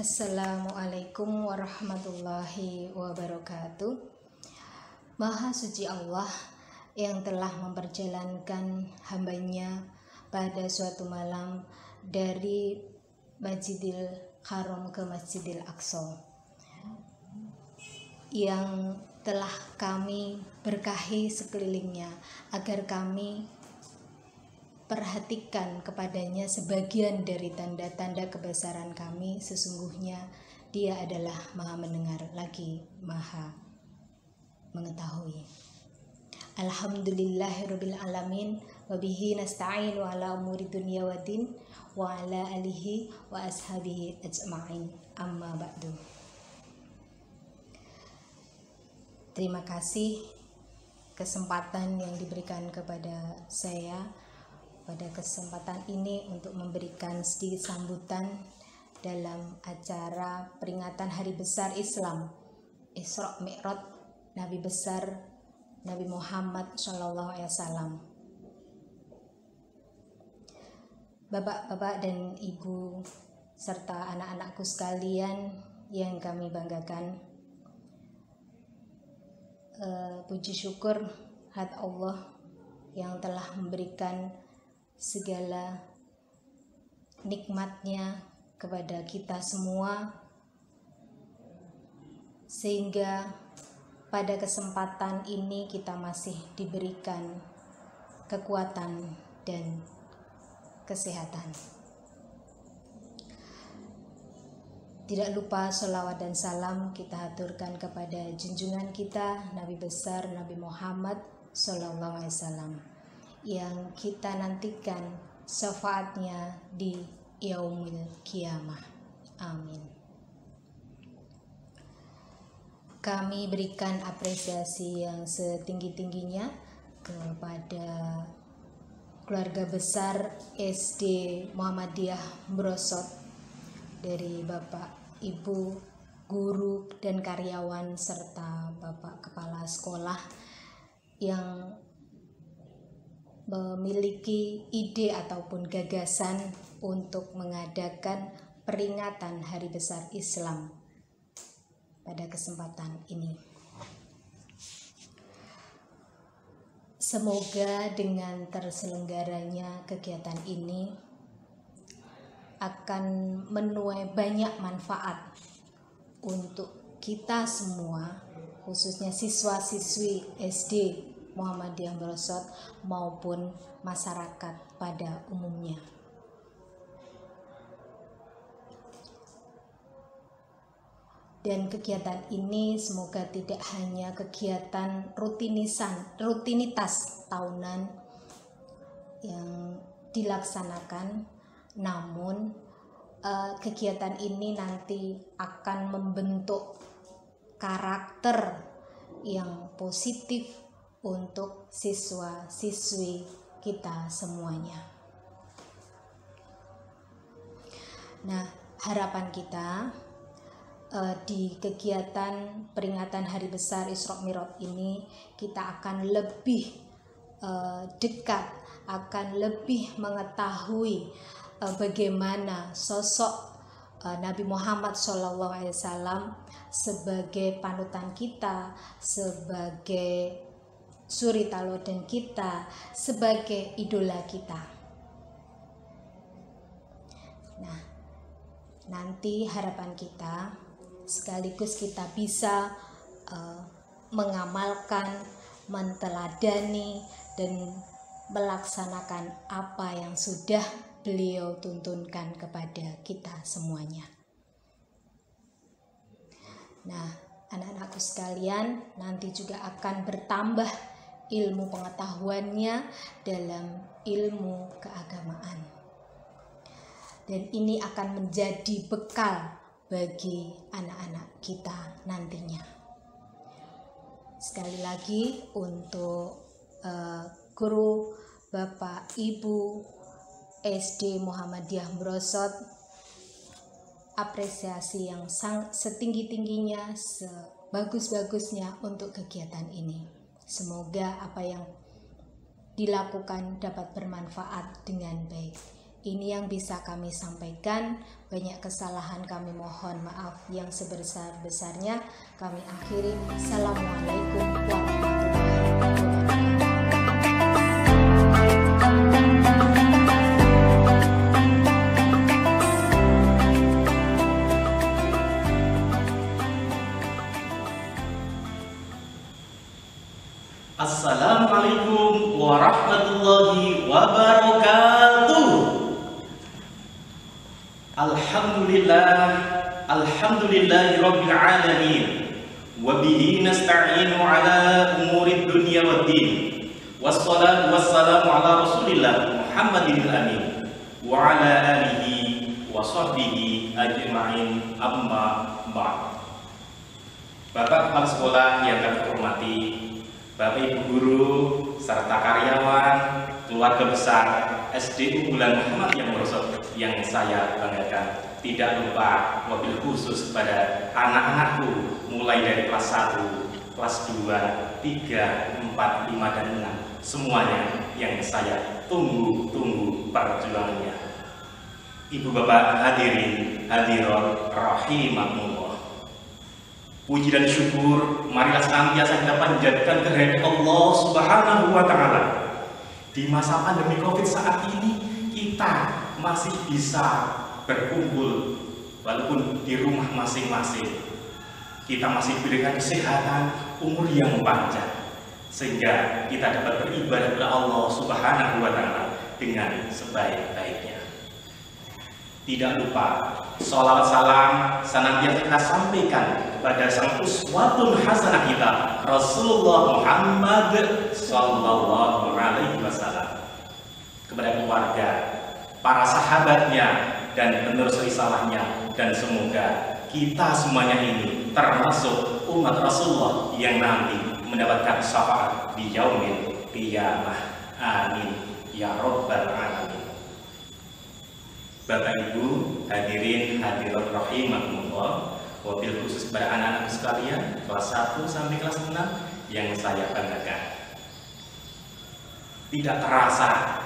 Assalamualaikum warahmatullahi wabarakatuh. Maha suci Allah yang telah memperjalankan hambanya pada suatu malam dari Masjidil Haram ke Masjidil Aqsa, yang telah kami berkahi sekelilingnya agar kami perhatikan kepadanya sebagian dari tanda-tanda kebesaran kami. Sesungguhnya Dia adalah Maha mendengar lagi Maha mengetahui. Alhamdulillahirabbil alamin wa bihi nasta'in wa ala umuri dunya waddin wa ala alihi wa ashabihi ajma'in. Amma ba'du. Terima kasih kesempatan yang diberikan kepada saya pada kesempatan ini untuk memberikan sedikit sambutan dalam acara peringatan Hari Besar Islam Isra Mi'raj Nabi besar Nabi Muhammad SAW. Bapak-bapak dan ibu serta anak-anakku sekalian yang kami banggakan, puji syukur hadirat Allah yang telah memberikan segala nikmatnya kepada kita semua, sehingga pada kesempatan ini kita masih diberikan kekuatan dan kesehatan. Tidak lupa sholawat dan salam kita haturkan kepada junjungan kita Nabi besar Nabi Muhammad SAW, yang kita nantikan syafaatnya di yaumil kiamah. Amin. Kami berikan apresiasi yang setinggi-tingginya kepada keluarga besar SD Muhammadiyah Brosot, dari Bapak, Ibu, guru dan karyawan serta Bapak Kepala Sekolah yang memiliki ide ataupun gagasan untuk mengadakan peringatan Hari Besar Islam pada kesempatan ini. Semoga dengan terselenggaranya kegiatan ini akan menuai banyak manfaat untuk kita semua, khususnya siswa-siswi SD Muhammadiyah Brosot maupun masyarakat pada umumnya. Dan kegiatan ini semoga tidak hanya kegiatan rutinitas tahunan yang dilaksanakan, namun kegiatan ini nanti akan membentuk karakter yang positif untuk siswa-siswi kita semuanya. Nah, harapan kita di kegiatan peringatan Hari Besar Isra Mi'raj ini kita akan lebih dekat, akan lebih mengetahui bagaimana sosok Nabi Muhammad SAW sebagai panutan kita, sebagai suri teladan kita, sebagai idola kita. Nah, nanti harapan kita sekaligus kita bisa mengamalkan, menteladani dan melaksanakan apa yang sudah beliau tuntunkan kepada kita semuanya. Nah, anak-anakku sekalian, nanti juga akan bertambah ilmu pengetahuannya dalam ilmu keagamaan. Dan ini akan menjadi bekal bagi anak-anak kita nantinya. Sekali lagi untuk guru, Bapak, Ibu SD Muhammadiyah Brosot, apresiasi yang setinggi-tingginya, sebagus-bagusnya untuk kegiatan ini. Semoga apa yang dilakukan dapat bermanfaat dengan baik. Ini yang bisa kami sampaikan. Banyak kesalahan kami mohon maaf yang sebesar-besarnya. Kami akhiri. Assalamualaikum warahmatullahi wabarakatuh. Assalamualaikum warahmatullahi wabarakatuh. Alhamdulillahi rabbil alamin. Wa bihi nasta'inu ala umuri dunya waddin. Wassalatu wassalamu ala Rasulillah Muhammadin amin wa ala alihi wa sahbihi ajma'in, amma ba'd. Bapak kepala sekolah yang kami hormati, Bapak Ibu guru serta karyawan, keluarga besar SD Unggulan Muhammad yang merosot yang saya banggakan. Tidak lupa wabil khusus kepada anak-anakku mulai dari kelas 1, kelas 2, 3, 4, 5, dan 6. Semuanya yang saya tunggu perjuangannya. Ibu bapak hadirin hadirat rahimakumullah. Puji dan syukur marilah senantiasa kita panjatkan kehadirat Allah Subhanahu wa Ta'ala. Di masa pandemi Covid saat ini kita masih bisa berkumpul walaupun di rumah masing-masing. Kita masih diberikan kesehatan, umur yang panjang, sehingga kita dapat beribadah kepada Allah Subhanahu wa Ta'ala dengan sebaik-baiknya. Tidak lupa sholawat salam senantiasa kita sampaikan kepada sang uswatun hasanah kita, Rasulullah Muhammad sallallahu alaihi wasallam, kepada keluarga, para sahabatnya, dan penerus risalahnya, dan semoga kita semuanya ini termasuk umat Rasulullah yang nanti mendapatkan syafaat di yaumil qiyamah. Amin ya rabbal alamin. Bapak Ibu hadirin hadirat rahimakumullah, wabil khusus kepada anak-anak sekalian kelas 1 sampai kelas 6 yang saya banggakan. Tidak terasa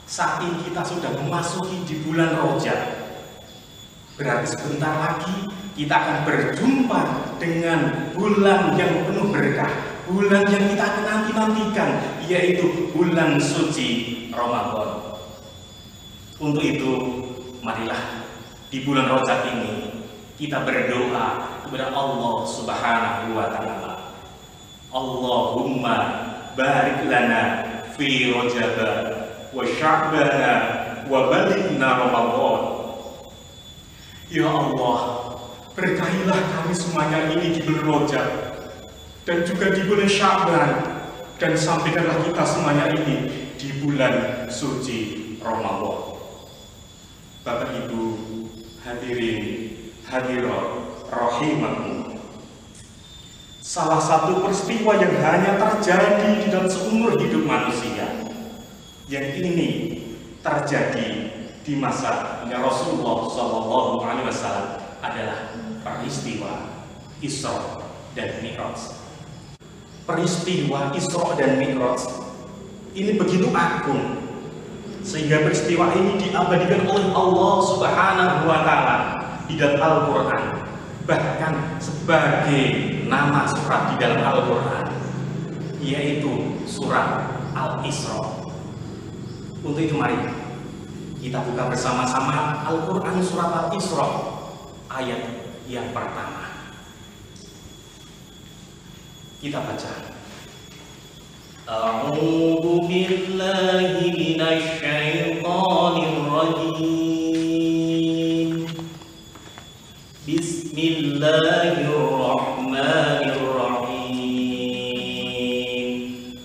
saat ini kita sudah memasuki di bulan Rajab. Berarti sebentar lagi kita akan berjumpa dengan bulan yang penuh berkah, bulan yang kita nanti-nantikan, yaitu bulan suci Ramadan. Untuk itu, marilah di bulan Rajab ini kita berdoa kepada Allah Subhanahu wa Ta'ala. Allahumma barik lana fi Rajab wa Sya'bana wa balighna Ramadan. Ya Allah, berkahilah kami semuanya ini di bulan Rajab dan juga di bulan Sya'ban, dan sampaikanlah kita semuanya ini di bulan suci Ramadan. Bapak Ibu hadirin hadirat rahimakumullah, salah satu peristiwa yang hanya terjadi di dalam seumur hidup manusia, yang ini terjadi di masa Rasulullah Shallallahu Alaihi Wasallam, adalah peristiwa Isra dan Mi'raj. Peristiwa Isra dan Mi'raj ini begitu agung, sehingga peristiwa ini diabadikan oleh Allah Subhanahu wa Ta'ala di dalam Al-Quran, bahkan sebagai nama surat di dalam Al-Quran, yaitu surat Al-Isra. Untuk itu mari kita buka bersama-sama Al-Quran surat Al-Isra ayat yang pertama. Kita baca. A'udzu billahi minasy syaithanir rajim. Bismillahirrahmanirrahim.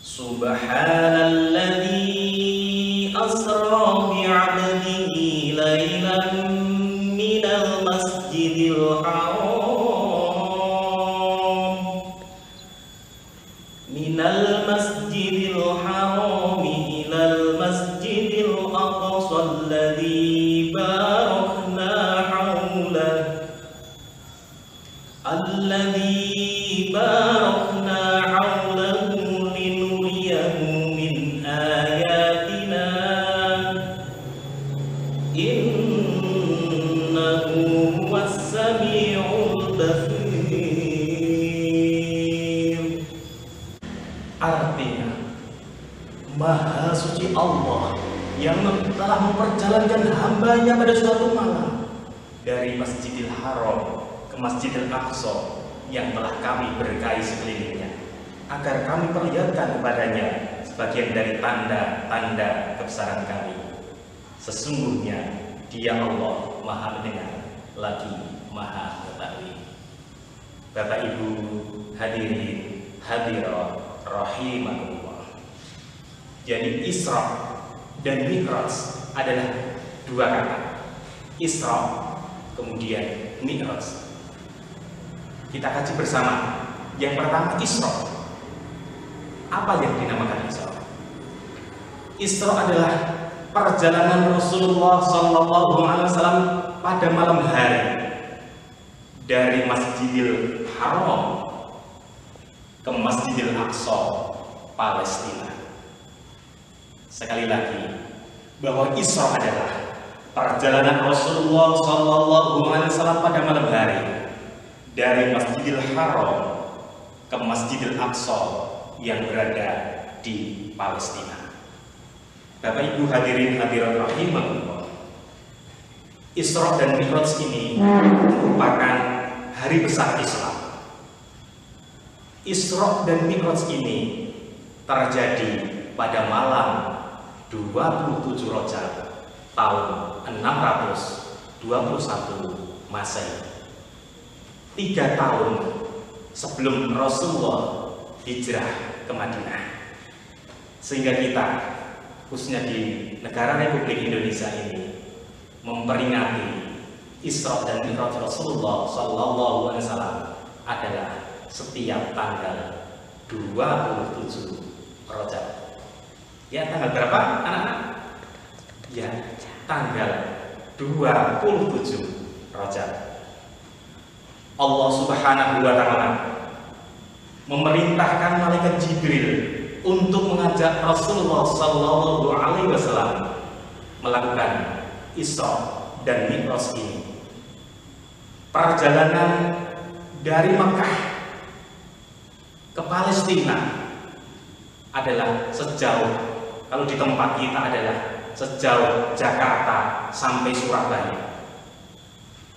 Subhanalladzi asra bi'abdihi lailan minal masjidil haram ilal masjidil aqsa alladzi barakna hawlahu linuriyahu min ayatina Maha suci Allah yang telah memperjalankan hambanya pada suatu malam dari Masjidil Haram ke Masjidil Aqsa yang telah kami berkahi sekelilingnya, agar kami perlihatkan kepadanya sebagian dari tanda-tanda kebesaran kami. Sesungguhnya Dia Allah Maha Mendengar lagi Maha Mengetahui. Bapak Ibu hadirin hadirat rahimakumullah. Jadi Isra dan Mi'raj adalah dua kata. Isra kemudian Mi'raj. Kita kaji bersama. Yang pertama Isra. Apa yang dinamakan Isra? Isra adalah perjalanan Rasulullah SAW pada malam hari dari Masjidil Haram ke Masjidil Aqsa, Palestina. Sekali lagi, bahwa Isra adalah perjalanan Rasulullah SAW pada malam hari dari Masjidil Haram ke Masjidil Aqsa yang berada di Palestina. Bapak Ibu hadirin hadirat rahimahullah, Isra dan Mi'raj ini merupakan hari besar Islam. Isra dan Mi'raj ini terjadi pada malam 27 Rajab tahun 621 Masehi. 3 tahun sebelum Rasulullah hijrah ke Madinah. Sehingga kita, khususnya di negara Republik Indonesia ini, memperingati Isra dan Mi'raj Rasulullah SAW adalah setiap tanggal 27 Rajab. Ya, tanggal berapa anak-anak? Ya, tanggal 27 Rajab. Allah Subhanahu wa Ta'ala memerintahkan malaikat Jibril untuk mengajak Rasulullah Sallallahu Alaihi Wasallam melakukan Isra dan Mi'raj ini. Perjalanan dari Mekah ke Palestina adalah sejauh, kalau di tempat kita adalah sejauh Jakarta sampai Surabaya.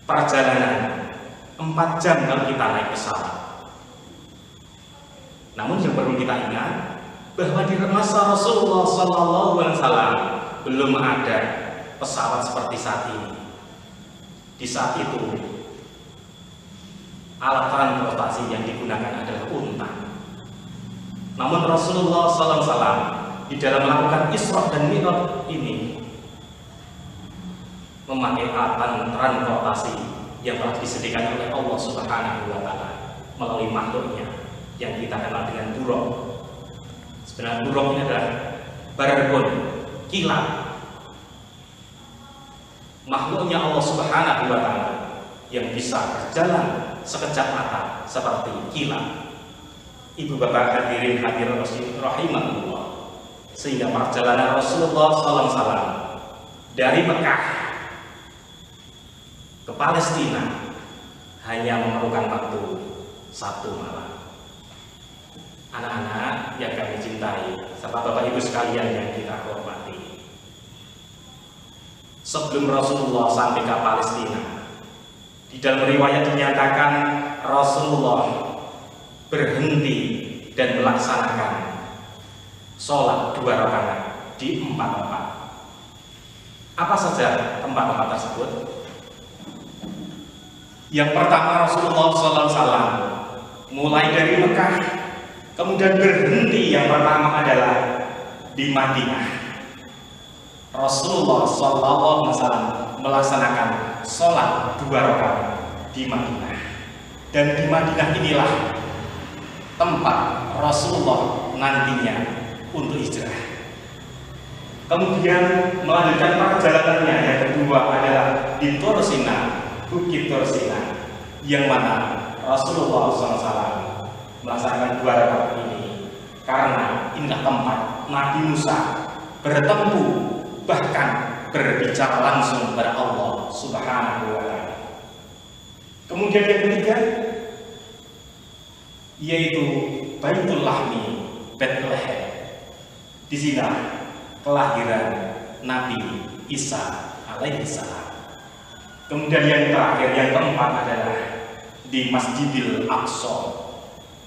Perjalanan 4 jam kalau kita naik pesawat. Namun yang perlu kita ingat bahwa di masa Rasulullah SAW belum ada pesawat seperti saat ini. Di saat itu alat transportasi yang digunakan adalah unta. Namun Rasulullah SAW di dalam melakukan Isra dan Mi'raj ini memakai alat transportasi yang telah disediakan oleh Allah Subhanahu wa Ta'ala melalui makhluknya yang kita kenal dengan buruk. Sebenarnya buruk ini adalah barbun, kilat. Makhluknya Allah Subhanahu wa Ta'ala yang bisa berjalan sekejap mata seperti kilat. Ibu bapak hadirin hadirat rahimahullah, sehingga perjalanan Rasulullah SAW dari Mekah ke Palestina hanya memerlukan waktu 1 malam. Anak-anak yang kami cintai serta bapak ibu sekalian yang kita hormati, sebelum Rasulullah sampai ke Palestina, di dalam riwayat dinyatakan Rasulullah berhenti dan melaksanakan sholat 2 rakaat di 4 tempat. Apa saja tempat-tempat tersebut? Yang pertama, Rasulullah SAW mulai dari Mekah, kemudian berhenti yang pertama adalah di Madinah. Rasulullah SAW melaksanakan sholat 2 rakaat di Madinah, dan di Madinah inilah tempat Rasulullah nantinya untuk hijrah. Kemudian melanjutkan perjalanannya yang kedua adalah di Tur Sina, Bukit Tur Sina, yang mana Rasulullah SAW melaksanakan 2 rakaat ini karena inilah tempat Nabi Musa bertemu, bahkan berbicara langsung kepada Allah Subhanahu wa Ta'ala. Kemudian yang ketiga yaitu Baitul Lahmi, Bethlehem. Di sini kelahiran Nabi Isa alaihissalam. Kemudian yang terakhir, yang keempat adalah di Masjidil Aqsa,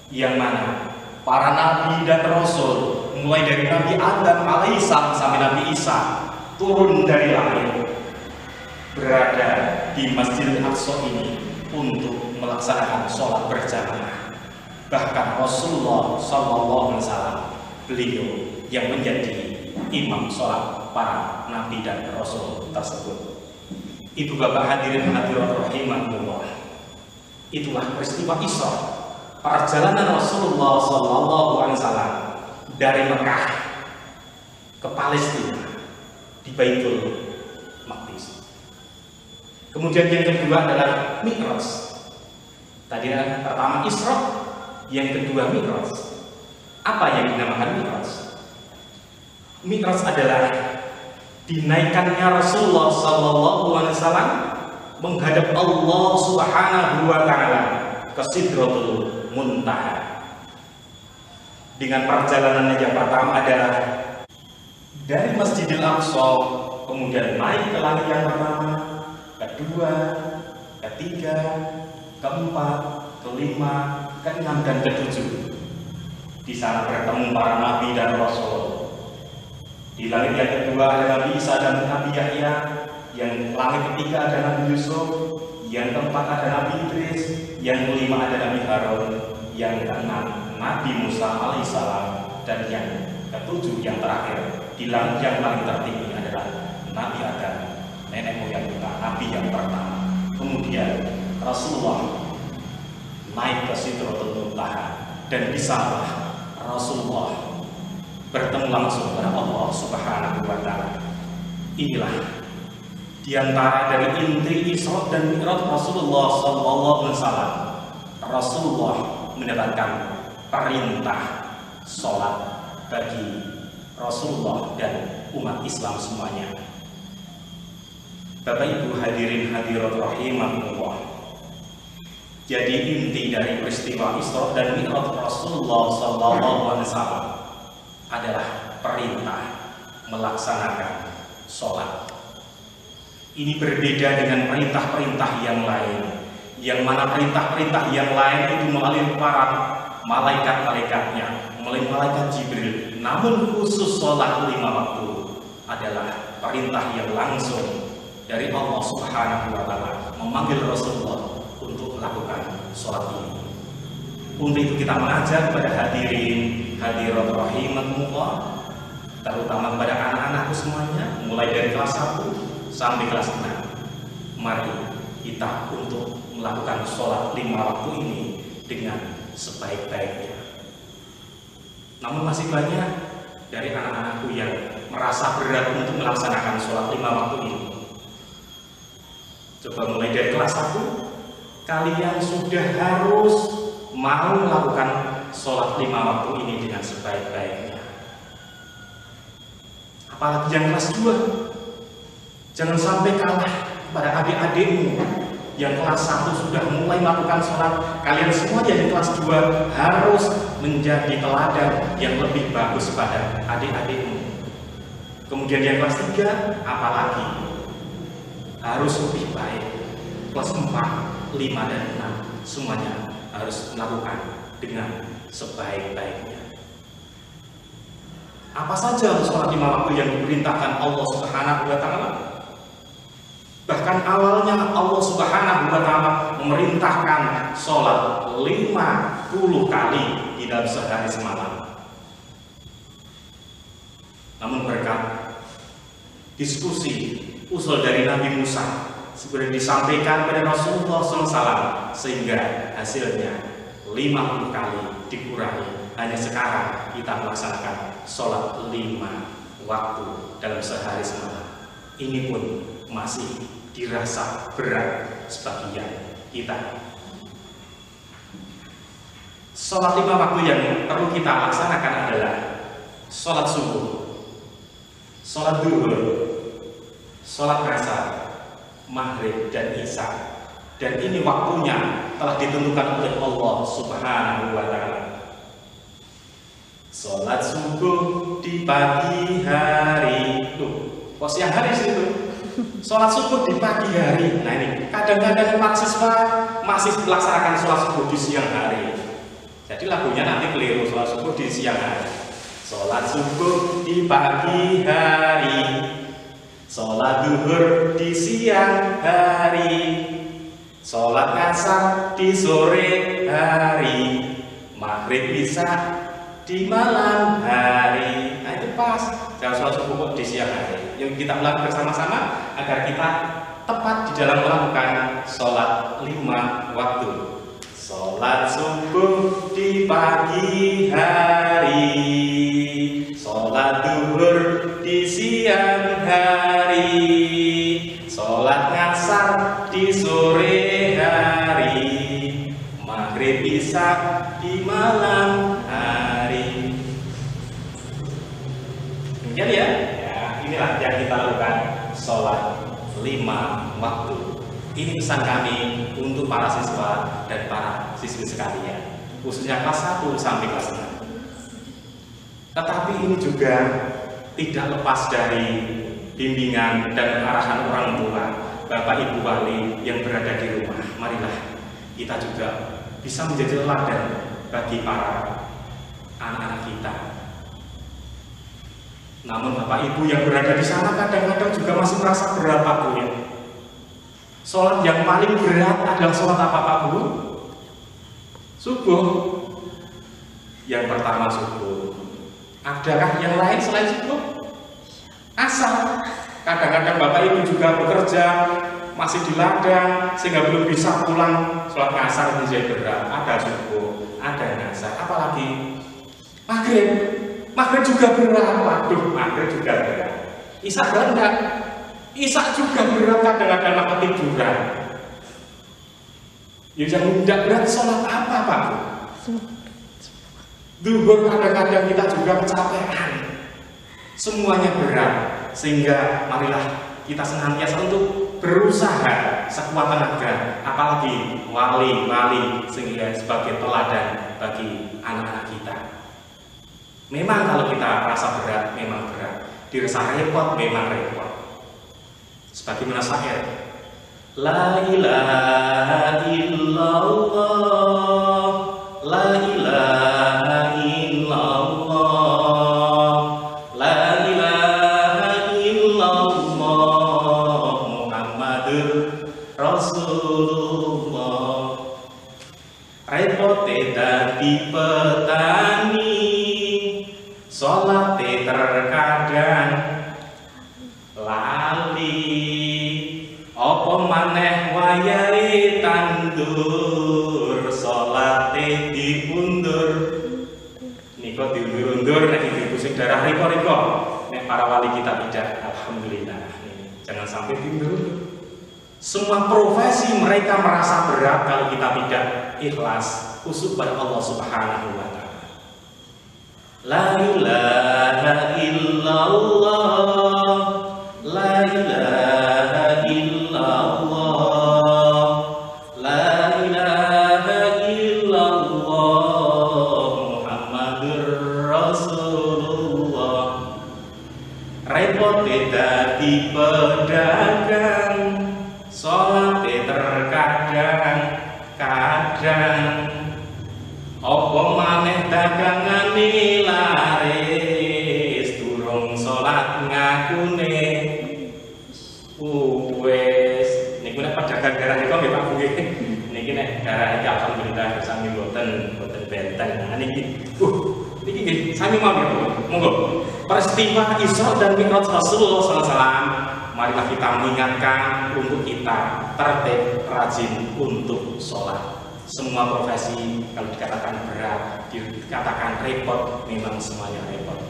yang mana para nabi dan rasul mulai dari Nabi Adam alaihissalam sampai Nabi Isa turun dari langit berada di Masjidil Aqsa ini untuk melaksanakan sholat berjamaah. Bahkan Rasulullah SAW, beliau yang menjadi imam sholat para nabi dan rasul tersebut. Itu Bapak hadirin hadirat rahimahullah, itulah peristiwa Isra, perjalanan Rasulullah SAW dari Mekah ke Palestina di Baitul Maqdis. Kemudian yang kedua adalah Mi'raj. Tadi yang pertama Isra, yang kedua Mi'raj. Apa yang dinamakan Mi'raj? Mi'raj adalah dinaikannya Rasulullah SAW menghadap Allah Subhanahu wa Ta'ala ke Sidratul Muntaha. Dengan perjalanan yang pertama adalah dari Masjidil Aqsa, kemudian naik ke langit yang pertama, kedua, ketiga, keempat, kelima, keenam, dan ketujuh. Di sana bertemu para nabi dan rasul. Di langit yang kedua ada Nabi Isa dan Nabi Yahya, yang langit ketiga ada Nabi Yusuf, yang keempat ada Nabi Idris, yang kelima ada Nabi Harun, yang keenam Nabi Musa alaihissalam, dan yang ketujuh yang terakhir di langit yang paling tertinggi adalah Nabi Adam, nenek moyang kita, Nabi yang pertama. Kemudian Rasulullah naik ke Sidratul Muntaha, dan di sana Rasulullah bertemu langsung dengan Allah Subhanahu wa Ta'ala. Inilah diantara dari inti Isra dan Mi'raj Rasulullah SAW. Rasulullah mendapatkan perintah sholat bagi Rasulullah dan umat Islam semuanya. Bapak Ibu hadirin hadirat rahimahullah. Jadi inti dari peristiwa Isra dan Mi'raj Rasulullah SAW adalah perintah melaksanakan sholat. Ini berbeda dengan perintah-perintah yang lain, yang mana perintah-perintah yang lain itu melalui para malaikat-malaikatnya, melalui malaikat Jibril. Namun khusus sholat 5 waktu adalah perintah yang langsung dari Allah Subhanahu wa Ta'ala memanggil Rasulullah untuk melakukan sholat ini. Untuk itu kita mengajak kepada hadirin hadirat rahimahumullah, terutama kepada anak-anakku semuanya, mulai dari kelas 1 sampai kelas 6. Mari kita untuk melakukan sholat 5 waktu ini dengan sebaik-baiknya. Namun masih banyak dari anak-anakku yang merasa berat untuk melaksanakan sholat 5 waktu ini. Coba mulai dari kelas 1, kalian sudah harus mau melakukan sholat 5 waktu ini dengan sebaik-baiknya. Apalagi yang kelas 2, jangan sampai kalah pada adik-adikmu yang kelas 1 sudah mulai melakukan sholat. Kalian semua yang di kelas 2 harus menjadi teladan yang lebih bagus pada adik-adikmu. Kemudian yang kelas 3, apalagi harus lebih baik. Kelas 4, 5, dan 6 semuanya harus melakukan dengan sebaik-baiknya. Apa saja sholat 5 waktu yang diperintahkan Allah Subhanahu wa Ta'ala? Bahkan awalnya Allah Subhanahu wa Ta'ala memerintahkan sholat 50 kali di dalam sehari semalam. Namun berkat diskusi usul dari Nabi Musa sudah disampaikan kepada Rasulullah SAW, sehingga hasilnya 50 kali dikurangi. Hanya sekarang kita melaksanakan sholat 5 waktu dalam sehari semalam. Ini pun masih dirasa berat sebagian kita. Sholat 5 waktu yang perlu kita laksanakan adalah sholat subuh, sholat duhur, sholat asar, maghrib, dan isya. Dan ini waktunya telah ditentukan oleh Allah Subhanahu wa Ta'ala. Sholat subuh di di pagi hari. Tuh, kok siang hari sih itu? Sholat subuh di pagi hari. Nah ini, kadang-kadang mahasiswa masih melaksanakan sholat subuh di siang hari. Jadi lagunya nanti keliru, sholat subuh di siang hari. Sholat subuh di pagi hari, sholat duhur di siang hari, sholat asar di sore hari, maghrib isya di malam hari. Nah itu pas, jangan sholat subuh di siang hari. Yuk kita ulang bersama-sama agar kita tepat di dalam melakukan sholat 5 waktu. Sholat subuh di pagi hari, sholat duhur di siang hari, sholat ngasar di sore hari, maghrib isya di malam hari. Demikian ya, inilah yang kita lakukan sholat 5 waktu. Ini pesan kami untuk para siswa dan para siswi sekalian, khususnya kelas 1 sampai kelas 6. Tetapi ini juga tidak lepas dari bimbingan dan arahan orang tua, Bapak Ibu wali yang berada di rumah. Marilah kita juga bisa menjadi teladan bagi para anak-anak kita. Namun Bapak Ibu yang berada di sana kadang-kadang juga masih merasa berat, Pak Bu ya. Sholat yang paling berat adalah sholat apa, Pak Bu? Subuh. Yang pertama subuh. Adakah yang lain selain subuh? Asar. Kadang-kadang Bapak Ibu juga bekerja, masih di ladang, sehingga belum bisa pulang. Sholat asar menjadi berat. Ada subuh, ada asar. Apalagi maghrib. Maghrib juga berat. Waduh, maghrib juga berat. Isya berat enggak? Isya juga berat, kadang-kadang ketiduran. Yang tidak berat sholat apa, Pak? Duhur kadang-kadang kita juga kecapean. Semuanya berat, sehingga marilah kita senantiasa untuk berusaha sekuat tenaga, apalagi wali-wali sehingga sebagai teladan bagi anak-anak kita. Memang kalau kita rasa berat, memang berat. Dirasa repot, memang repot. Sebagaimana syair, la ilaha illallah, la ilaha illallah, la ilaha illallah, Muhammadur Rasulullah. Repote dadi petani, sholate terkadang lali, opo maneh wayahe tandur, sholate diundur. Niko diundur-undur, nek ibu sing darah riko-riko, nek para wali kita tidak, alhamdulillah. Jangan sampai diundur. Semua profesi mereka merasa berat kalau kita tidak ikhlas, khusus pada Allah Subhanahu wa Ta'ala. La ilaha illallah, la ilaha illallah, la ilaha illallah, Muhammadur Rasulullah. Repot dadi pedagang, sholat terkadang-kadang, opo maneh dagangane laris, durung sholat ngakune wes. Niku nek pedagang darah niku nggih Pak Bu nggih. Niki nek darah iki alhamdulillah sami boten benten. Nah niki niki nggih sami mawon monggo. Peristiwa Isra dan Mi'raj Rasulullah SAW, marilah kita mengingatkan untuk kita tertib rajin untuk sholat. Semua profesi kalau dikatakan berat, dikatakan repot, memang semuanya repot.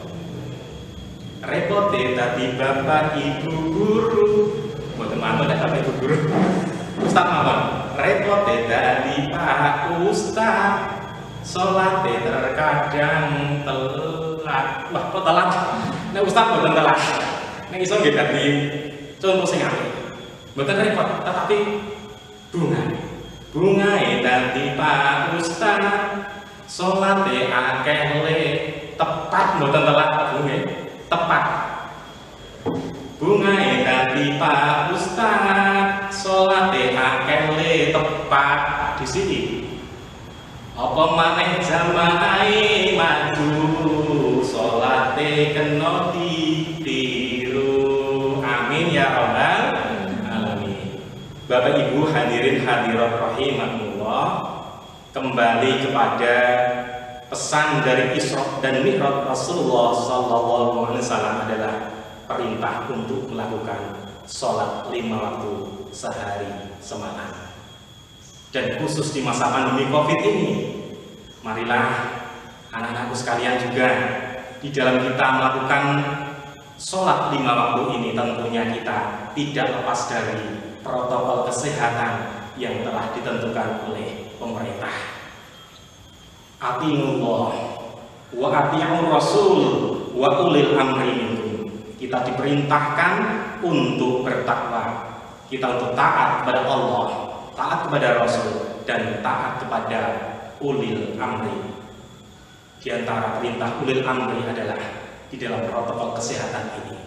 Repot tadi bapak ibu guru, buat teman-teman ada ibu guru, Ustaz mawon. Repot tadi pak Ustaz, sholat terkadang telat. Wah kok telat? Nek Ustaz bukan telat. Nek iso nggih dadi contoh sing apik. Mboten repot, tetapi bunga dadi Pak Ustaz, sholate akeh le tepat mboten telat Bu nggih. tepat. Bunga tadi Pak Ustaz, salate akele tepat di sini. Apa maneh jamaah maju, salate kena ditiru. Amin ya rabbal alamin. Bapak Ibu hadirin hadirat rahimahullah, kembali kepada pesan dari Isra dan Mi'raj Rasulullah sallallahu alaihi wasallam adalah perintah untuk melakukan sholat 5 waktu sehari semalam. Dan khusus di masa pandemi COVID ini, marilah anak-anakku sekalian juga di dalam kita melakukan sholat 5 waktu ini, tentunya kita tidak lepas dari protokol kesehatan yang telah ditentukan oleh pemerintah. Atiullah wa atiur rasul wa ulil amri minkum. Kita diperintahkan untuk bertakwa, kita untuk taat kepada Allah, taat kepada Rasul, dan taat kepada ulil amri. Di antara perintah ulil amri adalah di dalam protokol kesehatan ini.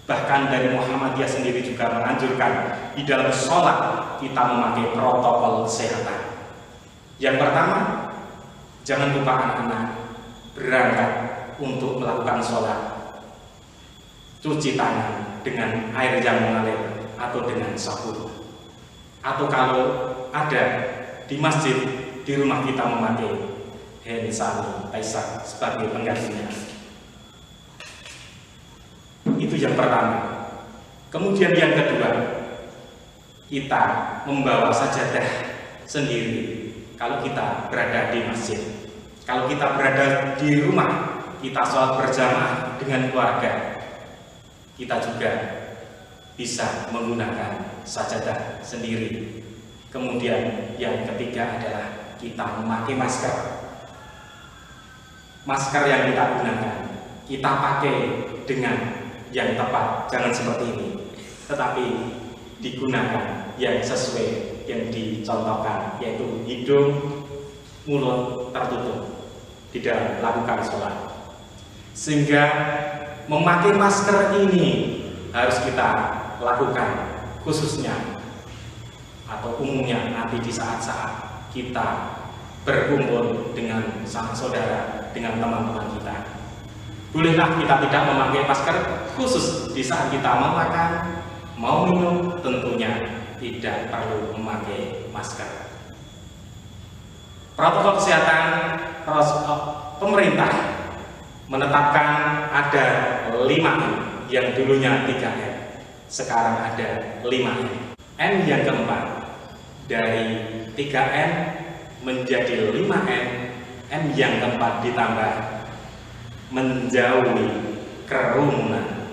Bahkan dari Muhammadiyah sendiri juga menganjurkan di dalam sholat kita memakai protokol kesehatan. Yang pertama, jangan lupa anak-anak berangkat untuk melakukan sholat, cuci tangan dengan air yang mengalir atau dengan sabun. Atau kalau ada di masjid, di rumah kita memakai hand sanitizer sebagai penggantinya. Itu yang pertama. Kemudian yang kedua, kita membawa sajadah sendiri kalau kita berada di masjid. Kalau kita berada di rumah, kita sholat berjamaah dengan keluarga, kita juga bisa menggunakan sajadah sendiri. Kemudian yang ketiga adalah kita memakai masker. Masker yang kita gunakan, kita pakai dengan yang tepat, jangan seperti ini, tetapi digunakan yang sesuai yang dicontohkan, yaitu hidung, mulut tertutup di dalam melakukan sholat. Sehingga memakai masker ini harus kita lakukan khususnya atau umumnya nanti di saat-saat kita berkumpul dengan sanak saudara, dengan teman-teman kita. Bolehlah kita tidak memakai masker khusus di saat kita makan, mau minum, tentunya tidak perlu memakai masker. Protokol kesehatan pemerintah menetapkan ada 5M, yang dulunya 3M, sekarang ada 5M. M yang keempat, dari 3M menjadi 5M, M yang keempat ditambah menjauhi kerumunan.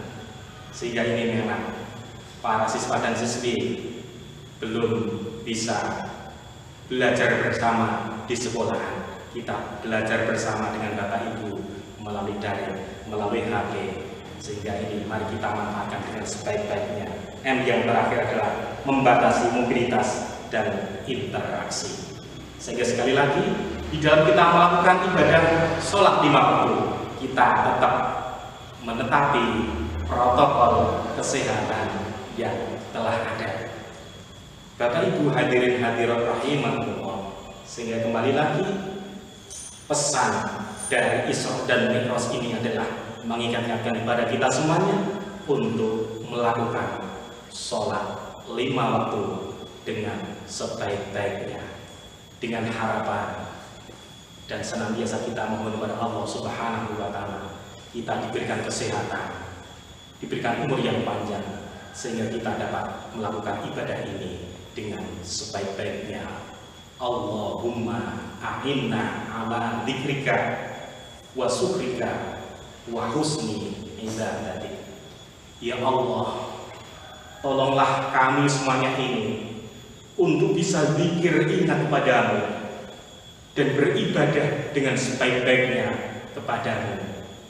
Sehingga ini memang para siswa dan siswi belum bisa belajar bersama di sekolah. Kita belajar bersama dengan Bapak Ibu melalui daring, melalui HP, sehingga ini mari kita manfaatkan dengan sebaik-baiknya. M yang terakhir adalah membatasi mobilitas dan interaksi. Sehingga sekali lagi di dalam kita melakukan ibadah sholat 5 waktu, kita tetap menetapi protokol kesehatan yang telah ada. Bapak Ibu hadirin hadirat rahimahullah, sehingga kembali lagi pesan dari Isra dan Mi'raj ini adalah mengingatkan kepada kita semuanya untuk melakukan sholat 5 waktu dengan sebaik-baiknya, dengan harapan dan senantiasa kita mohon kepada Allah Subhanahu wa Ta'ala kita diberikan kesehatan, diberikan umur yang panjang, sehingga kita dapat melakukan ibadah ini dengan sebaik-baiknya. Allahumma a'inna ala dzikrika wa syukrika wa husni ibadatik. Ya Allah, tolonglah kami semuanya ini untuk bisa zikir ingat kepadamu dan beribadah dengan sebaik-baiknya kepadamu.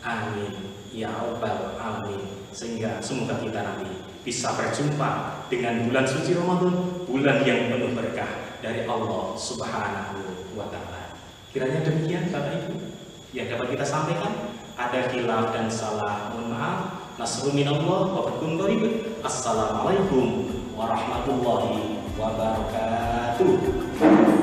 Amin ya rabbal alamin. Sehingga semoga kita nanti bisa berjumpa dengan bulan suci Ramadan, bulan yang penuh berkah dari Allah Subhanahu wa Ta'ala. Kiranya demikian Bapak Ibu yang dapat kita sampaikan. ada khilaf dan salah, mohon maaf. Nasrun minallah wa fathun qarib. Assalamualaikum warahmatullahi wabarakatuh.